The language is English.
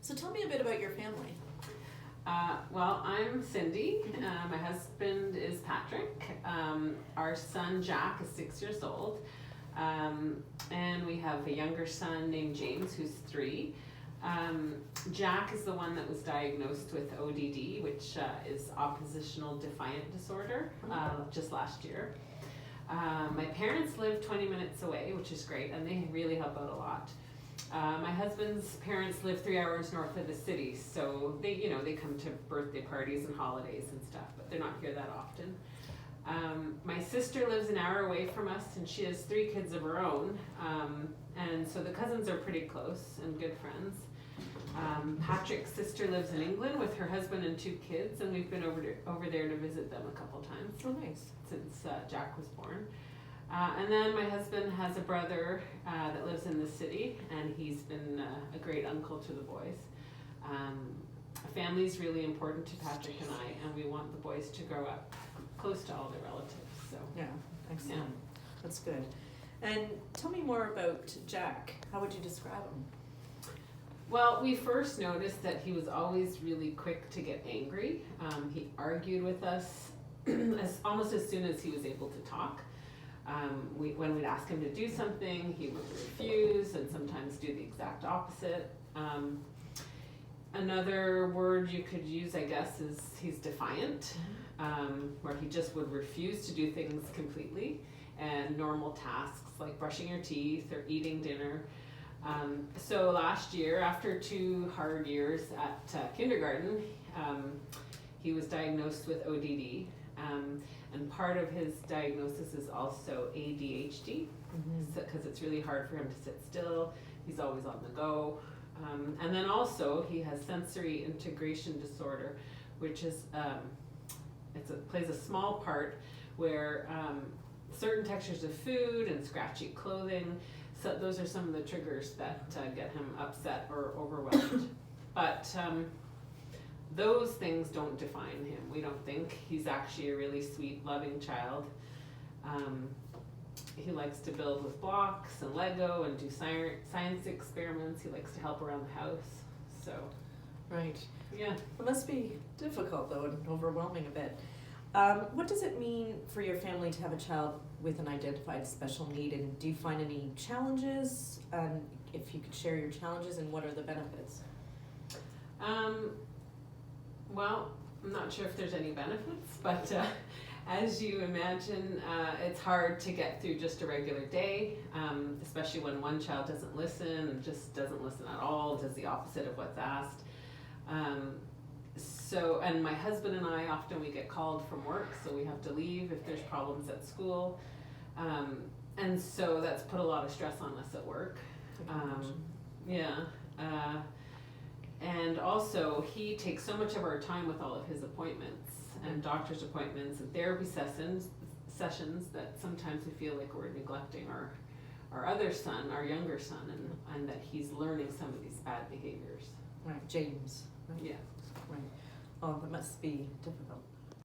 So tell me a bit about your family. Well, I'm Cindy. My husband is Patrick. Our son Jack is 6 years old. And we have a younger son named James who's 3. Jack is the one that was diagnosed with ODD, which is oppositional defiant disorder, just last year. My parents live 20 minutes away, which is great, and they really help out a lot. My husband's parents live 3 hours north of the city, so they come to birthday parties and holidays and stuff, but they're not here that often. My sister lives an hour away from us, and she has 3 kids of her own, and so the cousins are pretty close and good friends. Patrick's sister lives in England with her husband and 2 kids, and we've been over there to visit them a couple times. Oh, nice. Since Jack was born. And then my husband has a brother that lives in the city, and he's been a great uncle to the boys. Family's really important to Patrick and I, and we want the boys to grow up close to all their relatives. So Yeah, excellent. Yeah. That's good. And tell me more about Jack. How would you describe him? Well, we first noticed that he was always really quick to get angry. He argued with us almost as soon as he was able to talk. When we'd ask him to do something, he would refuse and sometimes do the exact opposite. Another word you could use, I guess, is he's defiant, where he just would refuse to do things completely, and normal tasks like brushing your teeth or eating dinner. So last year, after 2 hard years at kindergarten, he was diagnosed with ODD. And part of his diagnosis is also ADHD, because it's really hard for him to sit still. He's always on the go. And then also he has sensory integration disorder, which is plays a small part where certain textures of food and scratchy clothing. So those are some of the triggers that get him upset or overwhelmed. But those things don't define him. We don't think. He's actually a really sweet, loving child. He likes to build with blocks and Lego and do science experiments. He likes to help around the house. So, Right. yeah. It must be difficult, though, and overwhelming a bit. What does it mean for your family to have a child with an identified special need, and do you find any challenges? If you could share your challenges, and what are the benefits? Well, I'm not sure if there's any benefits, but as you imagine, it's hard to get through just a regular day, especially when one child doesn't listen, and just doesn't listen at all, does the opposite of what's asked. And my husband and I, often we get called from work, so we have to leave if there's problems at school. And so that's put a lot of stress on us at work. And also he takes so much of our time with all of his appointments and doctor's appointments and therapy sessions that sometimes we feel like we're neglecting our other son, our younger son, and that he's learning some of these bad behaviors. Right, James. Right. Yeah. Right. Oh, that must be difficult.